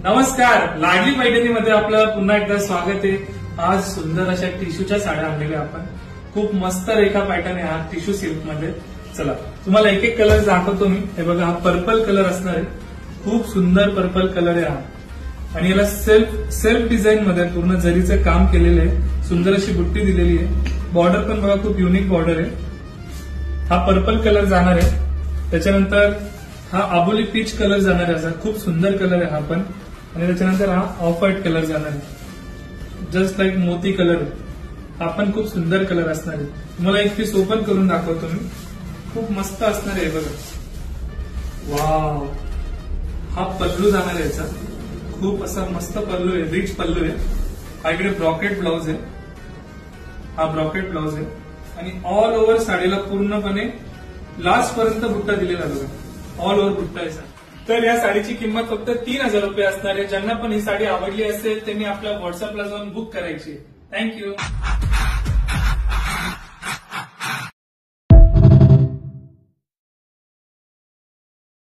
नमस्कार, लाडली पैठणीमध्ये आपलं पुन्हा एकदा स्वागत आहे। आज सुंदर अशा टिश्यूच्या साड्या आणलेल्या आपण। खूप मस्त रेखा पॅटर्न आहे हा टिश्यू सिल्क मध्ये। चला तुम्हाला एक एक कलर दाखवतो मी। हे बघा, हा पर्पल कलर असणार आहे, खूप सुंदर पर्पल कलर आहे हा। आणि याला सेल्फ डिझाईन मध्ये पूर्ण जरीचं काम केलेलं आहे, सुंदर अशी बुट्टी दिलेली आहे। बॉर्डर पण बघा, खूप युनिक बॉर्डर आहे। हा पर्पल कलर जाणार आहे। त्याच्यानंतर हा आबोली पीच कलर जाणार आहे, असा खूप सुंदर कलर आहे हा पण। आणि त्याच्यानंतर हा ऑफ व्हाईट कलर जाणार आहे, जस्ट लाईक मोती कलर आहे हा पण खूप सुंदर कलर असणार आहे। तुम्हाला एक पीस ओपन करून दाखवतो मी, खूप मस्त असणार आहे बघा। वाव, हा पल्लू जाणार आहे याचा, खूप असा मस्त पल्लू आहे, रिच पल्लू आहे। हा इकडे ब्रॉकेट ब्लाउज आहे, हा ब्रॉकेट ब्लाउज आहे। आणि ऑल ओव्हर साडीला पूर्णपणे लास्ट पर्यंत बुट्टा दिलेला बघा, ऑल ओव्हर बुट्टा आहे। तर या साडीची किंमत फक्त 3000 रुपये असणार आहे। ज्यांना पण ही साडी आवडली असेल त्यांनी आपल्या व्हॉट्सअपला जाऊन बुक करायची। थँक्यू।